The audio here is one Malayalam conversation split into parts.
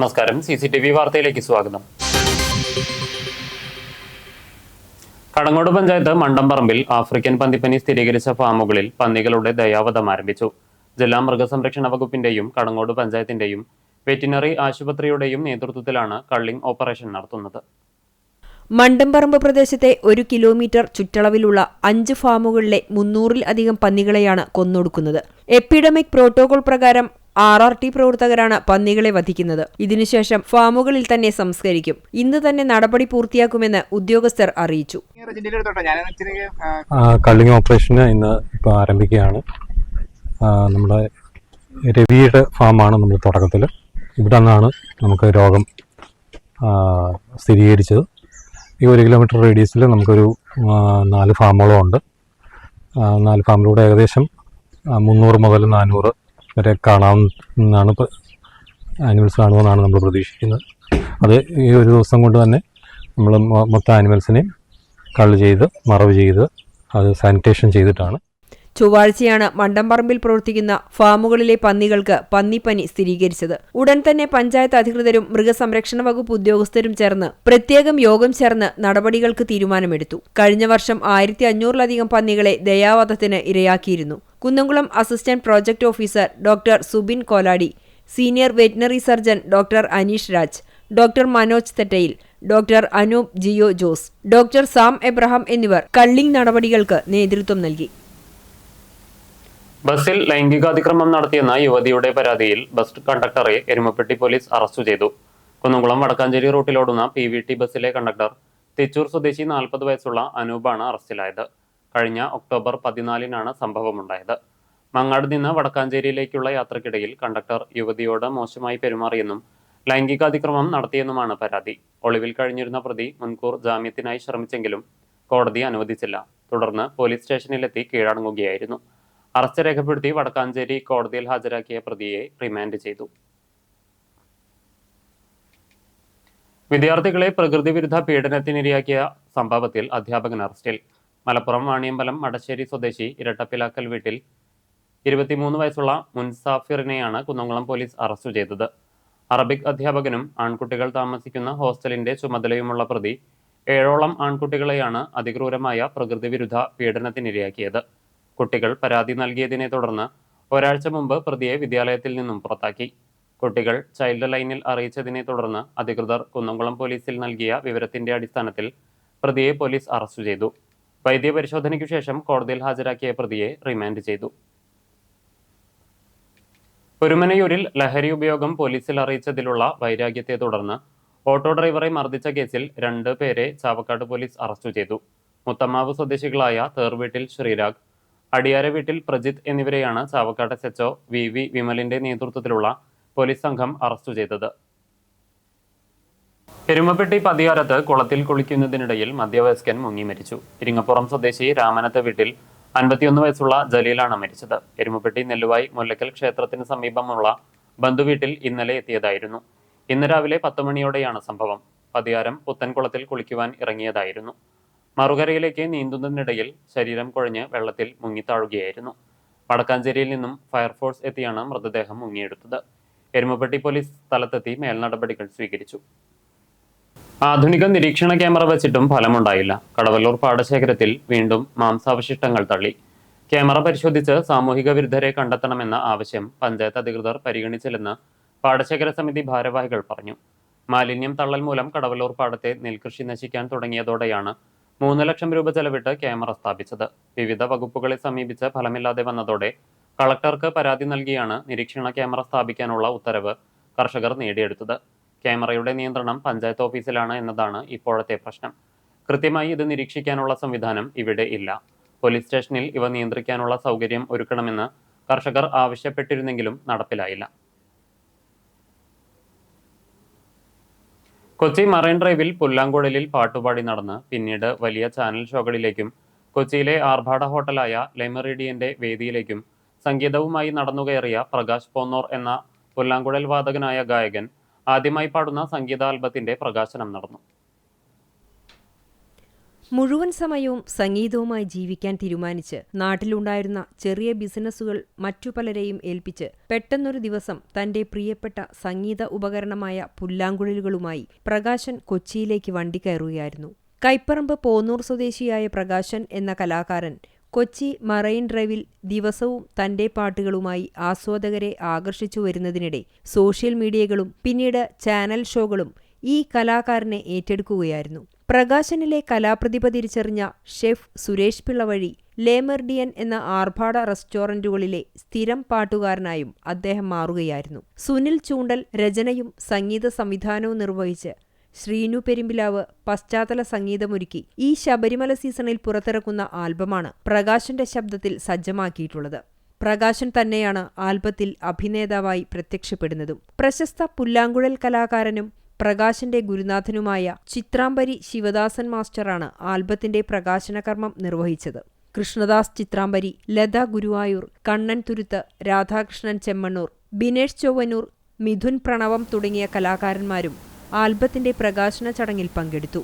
നമസ്കാരം. CCTV വാർത്തയിലേക്ക് സ്വാഗതം. കടങ്ങോട് പഞ്ചായത്ത് മണ്ടംപറമ്പിൽ ആഫ്രിക്കൻ പന്നിപ്പനി സ്ഥിരീകരിച്ച ഫാമുകളിൽ പന്നികളുടെ ദയാവധം ആരംഭിച്ചു. ജില്ലാ മൃഗസംരക്ഷണ വകുപ്പിന്റെയും കടങ്ങോട് പഞ്ചായത്തിന്റെയും വെറ്റിനറി ആശുപത്രിയുടെയും നേതൃത്വത്തിലാണ് കള്ളിംഗ് ഓപ്പറേഷൻ നടത്തുന്നത്. മണ്ടംപറമ്പ് പ്രദേശത്തെ 1 കിലോമീറ്റർ ചുറ്റളവിലുള്ള 5 ഫാമുകളിലെ 300-ൽ-അധികം പന്നികളെയാണ് കൊന്നൊടുക്കുന്നത്. എപ്പിഡമിക് പ്രോട്ടോകോൾ പ്രകാരം RRT പ്രവർത്തകരാണ് പന്നികളെ വധിക്കുന്നത്. ഇതിനുശേഷം ഫാമുകളിൽ തന്നെ സംസ്കരിക്കും. ഇന്ന് തന്നെ നടപടി പൂർത്തിയാക്കുമെന്ന് ഉദ്യോഗസ്ഥർ അറിയിച്ചു. കള്ളിംഗ് ഓപ്പറേഷൻ ഇന്ന് ഇപ്പോൾ ആരംഭിക്കുകയാണ്. നമ്മുടെ രവിയുടെ ഫാമാണ് നമ്മൾ തുടക്കത്തിൽ. ഇവിടെ നിന്നാണ് നമുക്ക് രോഗം സ്ഥിരീകരിച്ചത്. ഈ 1 കിലോമീറ്റർ റേഡിയസിൽ നമുക്കൊരു 4 ഫാമുകളും ഉണ്ട്. 4 ഫാമിലൂടെ ഏകദേശം 300 മുതൽ 400 വരെ കാണാവുന്നതാണ്, ആനിമൽസ് കാണുമെന്നാണ് നമ്മൾ പ്രതീക്ഷിക്കുന്നത്. അത് ഈ ഒരു ദിവസം കൊണ്ട് തന്നെ നമ്മൾ മൊത്തം ആനിമൽസിനെയും കള്ള് ചെയ്ത് മറവ് ചെയ്ത് അത് സാനിറ്റേഷൻ ചെയ്തിട്ടാണ്. ചൊവ്വാഴ്ചയാണ് മണ്ടംപറമ്പിൽ പ്രവർത്തിക്കുന്ന ഫാമുകളിലെ പന്നികൾക്ക് പന്നിപ്പനി സ്ഥിരീകരിച്ചത്. ഉടൻ തന്നെ പഞ്ചായത്ത് അധികൃതരും മൃഗസംരക്ഷണ വകുപ്പ് ഉദ്യോഗസ്ഥരും ചേർന്ന് പ്രത്യേകം യോഗം ചേർന്ന് നടപടികൾക്ക് തീരുമാനമെടുത്തു. കഴിഞ്ഞ വർഷം 1500-ലധികം പന്നികളെ ദയാവധത്തിന് ഇരയാക്കിയിരുന്നു. Kunnamkulam assistant project officer doctor Subin Koladi, senior veterinary surgeon doctor Aneesh Raj, doctor Manoj Thettayil, doctor Anoop Jio Jose, doctor Sam Abraham എന്നിവർ കള്ളിംഗ് നടപടികൾക്ക് നേതൃത്വം നൽകി. ബസ്സിൽ ലൈംഗികാതിക്രമം നടത്തിയെന്ന യുവതിയുടെ പരാതിയിൽ ബസ് കണ്ടക്ടറെ എരുമപ്പെട്ടി പോലീസ് അറസ്റ്റ് ചെയ്തു. കുന്നംകുളം വടക്കാഞ്ചേരി റൂട്ടിലോടുന്ന PVT ബസ്സിലെ കണ്ടക്ടർ തിച്ചൂർ സ്വദേശി 40 വയസ്സുള്ള അനൂപാണ് അറസ്റ്റിലായത്. കഴിഞ്ഞ ഒക്ടോബർ 14-നാണ് സംഭവമുണ്ടായത്. മങ്ങാട് നിന്ന് വടക്കാഞ്ചേരിയിലേക്കുള്ള യാത്രക്കിടയിൽ കണ്ടക്ടർ യുവതിയോട് മോശമായി പെരുമാറിയെന്നും ലൈംഗികാതിക്രമം നടത്തിയെന്നുമാണ് പരാതി. ഒളിവിൽ കഴിഞ്ഞിരുന്ന പ്രതി മുൻകൂർ ജാമ്യത്തിനായി ശ്രമിച്ചെങ്കിലും കോടതി അനുവദിച്ചില്ല. തുടർന്ന് പോലീസ് സ്റ്റേഷനിലെത്തി കീഴടങ്ങുകയായിരുന്നു. അറസ്റ്റ് രേഖപ്പെടുത്തി വടക്കാഞ്ചേരി കോടതിയിൽ ഹാജരാക്കിയ പ്രതിയെ റിമാൻഡ് ചെയ്തു. വിദ്യാർത്ഥികളെ പ്രകൃതി വിരുദ്ധ പീഡനത്തിനിരയാക്കിയ സംഭവത്തിൽ അധ്യാപകൻ അറസ്റ്റിൽ. മലപ്പുറം വാണിയമ്പലം മടശ്ശേരി സ്വദേശി ഇരട്ടപ്പിലാക്കൽ വീട്ടിൽ 23 വയസ്സുള്ള മുൻസാഫിറിനെയാണ് കുന്നംകുളം പോലീസ് അറസ്റ്റ് ചെയ്തത്. അറബിക് അധ്യാപകനും ആൺകുട്ടികൾ താമസിക്കുന്ന ഹോസ്റ്റലിന്റെ ചുമതലയുമുള്ള പ്രതി 7ഓളം ആൺകുട്ടികളെയാണ് അതിക്രൂരമായ പ്രകൃതി വിരുദ്ധ പീഡനത്തിനിരയാക്കിയത്. കുട്ടികൾ പരാതി നൽകിയതിനെ തുടർന്ന് ഒരാഴ്ച മുമ്പ് പ്രതിയെ വിദ്യാലയത്തിൽ നിന്നും പുറത്താക്കി. കുട്ടികൾ ചൈൽഡ് ലൈനിൽ അറിയിച്ചതിനെ തുടർന്ന് അധികൃതർ കുന്നംകുളം പോലീസിൽ നൽകിയ വിവരത്തിന്റെ അടിസ്ഥാനത്തിൽ പ്രതിയെ പോലീസ് അറസ്റ്റ് ചെയ്തു. വൈദ്യപരിശോധനയ്ക്കു ശേഷം കോടതിയിൽ ഹാജരാക്കിയ പ്രതിയെ റിമാൻഡ് ചെയ്തു. ഒരുമനയൂരിൽ ലഹരി ഉപയോഗം പോലീസിൽ അറിയിച്ചതിലുള്ള വൈരാഗ്യത്തെ തുടർന്ന് ഓട്ടോ ഡ്രൈവറെ മർദ്ദിച്ച കേസിൽ 2 പേരെ ചാവക്കാട് പോലീസ് അറസ്റ്റ് ചെയ്തു. മുത്തമ്മാവ് സ്വദേശികളായ തേർവീട്ടിൽ ശ്രീരാഗ്, അടിയാര വീട്ടിൽ പ്രജിത്ത് എന്നിവരെയാണ് ചാവക്കാട് SHO VV വിമലിന്റെ നേതൃത്വത്തിലുള്ള പോലീസ് സംഘം അറസ്റ്റ് ചെയ്തത്. എരുമപ്പെട്ടി പതിയാരത്ത് കുളത്തിൽ കുളിക്കുന്നതിനിടയിൽ മധ്യവയസ്കൻ മുങ്ങി മരിച്ചു. ഇരിങ്ങപ്പുറം സ്വദേശി രാമനത്ത് വീട്ടിൽ 51 വയസ്സുള്ള ജലീലാണ് മരിച്ചത്. എരുമപ്പെട്ടി നെല്ലുവായി മുല്ലക്കൽ ക്ഷേത്രത്തിന് സമീപമുള്ള ബന്ധുവീട്ടിൽ ഇന്നലെ എത്തിയതായിരുന്നു. ഇന്ന് രാവിലെ 10 മണിയോടെയാണ് സംഭവം. പതിയാരം പുത്തൻകുളത്തിൽ കുളിക്കുവാൻ ഇറങ്ങിയതായിരുന്നു. മറുകരയിലേക്ക് നീന്തുന്നതിനിടയിൽ ശരീരം കുഴഞ്ഞ് വെള്ളത്തിൽ മുങ്ങിത്താഴുകയായിരുന്നു. വടക്കാഞ്ചേരിയിൽ നിന്നും ഫയർഫോഴ്സ് എത്തിയാണ് മൃതദേഹം മുങ്ങിയെടുത്തത്. എരുമപ്പെട്ടി പോലീസ് സ്ഥലത്തെത്തി മേൽനടപടികൾ സ്വീകരിച്ചു. ആധുനിക നിരീക്ഷണ ക്യാമറ വെച്ചിട്ടും ഫലമുണ്ടായില്ല. കടവല്ലൂർ പാടശേഖരത്തിൽ വീണ്ടും മാംസാവശിഷ്ടങ്ങൾ തള്ളി. ക്യാമറ പരിശോധിച്ച് സാമൂഹിക വിരുദ്ധരെ കണ്ടെത്തണമെന്ന ആവശ്യം പഞ്ചായത്ത് അധികൃതർ പരിഗണിച്ചില്ലെന്ന് പാടശേഖര സമിതി ഭാരവാഹികൾ പറഞ്ഞു. മാലിന്യം തള്ളൽ മൂലം കടവല്ലൂർ പാടത്തെ നെൽകൃഷി നശിക്കാൻ തുടങ്ങിയതോടെയാണ് 3 ലക്ഷം രൂപ ചെലവിട്ട് ക്യാമറ സ്ഥാപിച്ചത്. വിവിധ വകുപ്പുകളെ സമീപിച്ച് ഫലമില്ലാതെ വന്നതോടെ കളക്ടർക്ക് പരാതി നൽകിയാണ് നിരീക്ഷണ ക്യാമറ സ്ഥാപിക്കാനുള്ള ഉത്തരവ് കർഷകർ നേടിയെടുത്തത്. ക്യാമറയുടെ നിയന്ത്രണം പഞ്ചായത്ത് ഓഫീസിലാണ് എന്നതാണ് ഇപ്പോഴത്തെ പ്രശ്നം. കൃത്യമായി ഇത് നിരീക്ഷിക്കാനുള്ള സംവിധാനം ഇവിടെ ഇല്ല. പോലീസ് സ്റ്റേഷനിൽ ഇവ നിയന്ത്രിക്കാനുള്ള സൗകര്യം ഒരുക്കണമെന്ന് കർഷകർ ആവശ്യപ്പെട്ടിരുന്നെങ്കിലും നടപ്പിലായില്ല. കൊച്ചി മറൈൻ ഡ്രൈവിൽ പുല്ലാങ്കുഴലിൽ പാട്ടുപാടി നടന്ന് പിന്നീട് വലിയ ചാനൽ ഷോകളിലേക്കും കൊച്ചിയിലെ ആർഭാട ഹോട്ടലായ ലെമറിഡിയന്റെ വേദിയിലേക്കും സംഗീതവുമായി നടന്നുകയറിയ പ്രകാശ് പോന്നോർ എന്ന പുല്ലാങ്കുഴൽ വാദകനായ ഗായകൻ ആദ്യമായി പാടുന്ന സംഗീത ആൽബത്തിന്റെ പ്രകാശനം നടന്നു. മുഴുവൻ സമയവും സംഗീതവുമായി ജീവിക്കാൻ തീരുമാനിച്ച് നാട്ടിലുണ്ടായിരുന്ന ചെറിയ ബിസിനസ്സുകൾ മറ്റു പലരെയും ഏൽപ്പിച്ച് പെട്ടെന്നൊരു ദിവസം തന്റെ പ്രിയപ്പെട്ട സംഗീത ഉപകരണമായ പുല്ലാങ്കുഴലുകളുമായി പ്രകാശൻ കൊച്ചിയിലേക്ക് വണ്ടി കയറുകയായിരുന്നു. കൈപ്പറമ്പ് പോന്നൂർ സ്വദേശിയായ പ്രകാശൻ എന്ന കലാകാരൻ കൊച്ചി മറൈൻ ഡ്രൈവിൽ ദിവസവും തന്റെ പാട്ടുകളുമായി ആസ്വാദകരെ ആകർഷിച്ചു വരുന്നതിനിടെ സോഷ്യൽ മീഡിയകളും പിന്നീട് ചാനൽ ഷോകളും ഈ കലാകാരനെ ഏറ്റെടുക്കുകയായിരുന്നു. പ്രകാശനിലെ കലാപ്രതിഭ തിരിച്ചറിഞ്ഞ ഷെഫ് സുരേഷ് പിള്ള വഴി ലേമെർഡിയൻ എന്ന ആർഭാട റെസ്റ്റോറന്റുകളിലെ സ്ഥിരം പാട്ടുകാരനായും അദ്ദേഹം മാറുകയായിരുന്നു. സുനിൽ ചൂണ്ടൽ രചനയും സംഗീത സംവിധാനവും നിർവഹിച്ച് ശ്രീനു പെരുമ്പിലാവ് പശ്ചാത്തല സംഗീതമൊരുക്കി ഈ ശബരിമല സീസണിൽ പുറത്തിറക്കുന്ന ആൽബമാണ് പ്രകാശന്റെ ശബ്ദത്തിൽ സജ്ജമാക്കിയിട്ടുള്ളത്. പ്രകാശൻ തന്നെയാണ് ആൽബത്തിൽ അഭിനേതാവായി പ്രത്യക്ഷപ്പെടുന്നതും. പ്രശസ്ത പുല്ലാങ്കുഴൽ കലാകാരനും പ്രകാശന്റെ ഗുരുനാഥനുമായ ചിത്രാംബരി ശിവദാസൻ മാസ്റ്ററാണ് ആൽബത്തിന്റെ പ്രകാശനകർമ്മം നിർവഹിച്ചത്. കൃഷ്ണദാസ് ചിത്രാംബരി, ലത ഗുരുവായൂർ, കണ്ണൻ തുരുത്ത്, രാധാകൃഷ്ണൻ ചെമ്മണ്ണൂർ, ബിനേഷ് ചൊവ്വന്നൂർ, മിഥുൻ പ്രണവം തുടങ്ങിയ കലാകാരന്മാരും ആൽബത്തിന്റെ പ്രകാശന ചടങ്ങിൽ പങ്കെടുത്തു.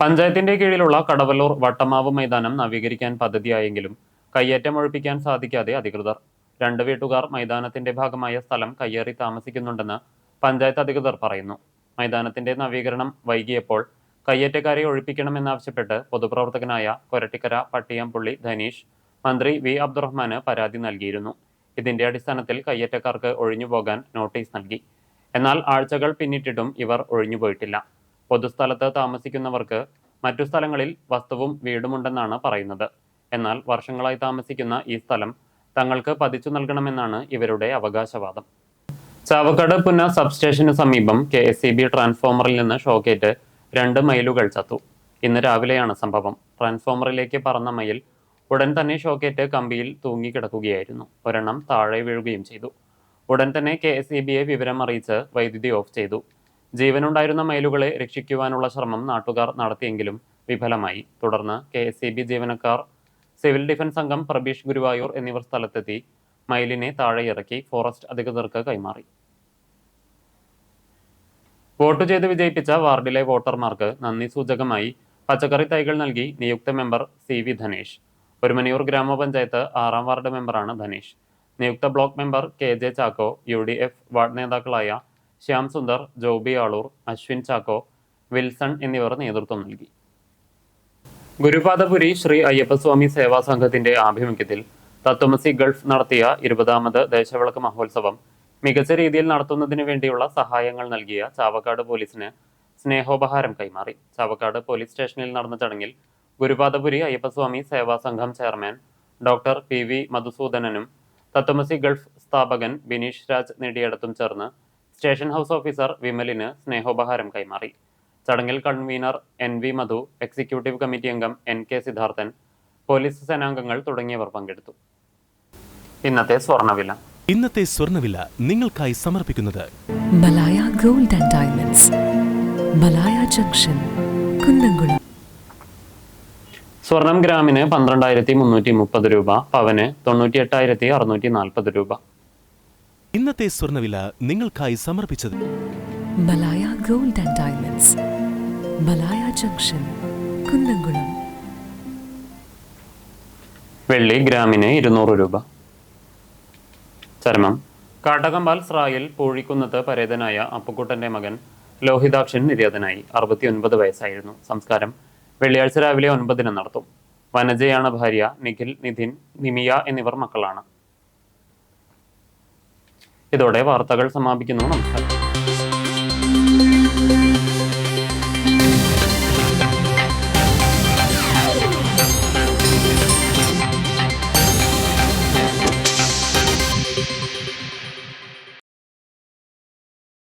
പഞ്ചായത്തിന്റെ കീഴിലുള്ള കടവല്ലൂർ വട്ടമാവ് മൈതാനം നവീകരിക്കാൻ പദ്ധതിയായെങ്കിലും കയ്യേറ്റം ഒഴിപ്പിക്കാൻ സാധിക്കാതെ അധികൃതർ. 2 വീട്ടുകാർ മൈതാനത്തിന്റെ ഭാഗമായ സ്ഥലം കയ്യേറി താമസിക്കുന്നുണ്ടെന്ന് പഞ്ചായത്ത് അധികൃതർ പറയുന്നു. മൈതാനത്തിന്റെ നവീകരണം വൈകിയപ്പോൾ കയ്യേറ്റക്കാരെ ഒഴിപ്പിക്കണമെന്നാവശ്യപ്പെട്ട് പൊതുപ്രവർത്തകനായ കൊരട്ടിക്കര പട്ടിയാംപുള്ളി ധനീഷ് മന്ത്രി വി അബ്ദുറഹ്മാന് പരാതി നൽകിയിരുന്നു. ഇതിന്റെ അടിസ്ഥാനത്തിൽ കയ്യേറ്റക്കാർക്ക് ഒഴിഞ്ഞുപോകാൻ നോട്ടീസ് നൽകി. എന്നാൽ ആഴ്ചകൾ പിന്നിട്ടിട്ടും ഇവർ ഒഴിഞ്ഞുപോയിട്ടില്ല. പൊതുസ്ഥലത്ത് താമസിക്കുന്നവർക്ക് മറ്റു സ്ഥലങ്ങളിൽ വസ്തുവും വീടുമുണ്ടെന്നാണ് പറയുന്നത്. എന്നാൽ വർഷങ്ങളായി താമസിക്കുന്ന ഈ സ്ഥലം തങ്ങൾക്ക് പതിച്ചു നൽകണമെന്നാണ് ഇവരുടെ അവകാശവാദം. ചാവക്കാട് പുന്ന സബ്സ്റ്റേഷന് സമീപം KSEB ട്രാൻസ്ഫോമറിൽ നിന്ന് ഷോക്കേറ്റ് 2 മയിലുകൾ ചത്തു. ഇന്ന് രാവിലെയാണ് സംഭവം. ട്രാൻസ്ഫോമറിലേക്ക് പറന്ന മയിൽ ഉടൻ തന്നെ ഷോക്കേറ്റ് കമ്പിയിൽ തൂങ്ങിക്കിടക്കുകയായിരുന്നു. ഒരെണ്ണം താഴെ വീഴുകയും ചെയ്തു. ഉടൻ തന്നെ KSEBയെ വിവരം അറിയിച്ച് വൈദ്യുതി ഓഫ് ചെയ്തു. ജീവനുണ്ടായിരുന്ന മയിലുകളെ രക്ഷിക്കുവാനുള്ള ശ്രമം നാട്ടുകാർ നടത്തിയെങ്കിലും വിഫലമായി. തുടർന്ന് KSEB ജീവനക്കാർ, സിവിൽ ഡിഫൻസ് അംഗം പ്രബീഷ് ഗുരുവായൂർ എന്നിവർ സ്ഥലത്തെത്തി മയിലിനെ താഴെ ഇറക്കി ഫോറസ്റ്റ് അധികൃതർക്ക് കൈമാറി. വോട്ട് ചെയ്ത് വിജയിപ്പിച്ച വാർഡിലെ വോട്ടർമാർക്ക് നന്ദി സൂചകമായി പച്ചക്കറി തൈകൾ നൽകി നിയുക്ത മെമ്പർ CV ധനേഷ്. ഒരുമനിയൂർ ഗ്രാമപഞ്ചായത്ത് 6ാം വാർഡ് മെമ്പറാണ് ധനേഷ്. നിയുക്ത block member KJ Chacko, UDF ward നേതാക്കളായ ശ്യാം സുന്ദർ, ജോബി ആളൂർ, അശ്വിൻ ചാക്കോ, വിൽസൺ എന്നിവർ നേതൃത്വം നൽകി. ഗുരുപാദപുരി ശ്രീ അയ്യപ്പസ്വാമി സേവാ സംഘത്തിന്റെ ആഭിമുഖ്യത്തിൽ തത്വമസി ഗൾഫ് നടത്തിയ 20ാമത് ദേശവിളക്ക് മഹോത്സവം മികച്ച രീതിയിൽ നടത്തുന്നതിനു വേണ്ടിയുള്ള സഹായങ്ങൾ നൽകിയ ചാവക്കാട് പോലീസിന് സ്നേഹോപഹാരം കൈമാറി. ചാവക്കാട് പോലീസ് സ്റ്റേഷനിൽ നടന്ന ചടങ്ങിൽ ഗുരുപാദപുരി അയ്യപ്പസ്വാമി സേവാ സംഘം ചെയർമാൻ ഡോക്ടർ PV മധുസൂദനനും തത്വമസി ഗൾഫ് സ്ഥാപകൻ ബിനീഷ് രാജ് നെടിയടത്തും ചേർന്ന് സ്റ്റേഷൻ ഹൗസ് ഓഫീസർ വിമലിന് സ്നേഹോപഹാരം കൈമാറി. ചടങ്ങിൽ കൺവീനർ NV മധു, എക്സിക്യൂട്ടീവ് കമ്മിറ്റി അംഗം NK സിദ്ധാർത്ഥൻ, പോലീസ് സേനാംഗങ്ങൾ തുടങ്ങിയവർ പങ്കെടുത്തു. ഇന്നത്തെ സ്വർണ്ണവില നിങ്ങൾക്കായി സമർപ്പിക്കുന്നത് Malaya gold and diamonds, Malaya junction, Kunnamkulam. സ്വർണം ഗ്രാമിന് 12,330 രൂപ, പവന് 98,640 രൂപ. ഇന്നത്തെ സ്വർണ്ണവില നിങ്ങൾക്കായി സമർപ്പിച്ചത് Malaya gold and diamonds, Malaya junction, Kunnamkulam. വെള്ളി ഗ്രാമിന് 200 രൂപ. ചരമം കാട്ടകമ്പാൽ സ്രായിൽ പൂഴിക്കുന്നത്ത് പരേതനായ അപ്പുക്കുട്ടന്റെ മകൻ ലോഹിതാക്ഷൻ നിര്യാതനായി. 69 വയസ്സായിരുന്നു. സംസ്കാരം വെള്ളിയാഴ്ച രാവിലെ 9 നടത്തും. വനജയാണ് ഭാര്യ. നിഖിൽ, നിധിൻ, നിമിയ എന്നിവർ മക്കളാണ്. ഇതോടെ വാർത്തകൾ സമാപിക്കുന്നു. നമസ്കാരം.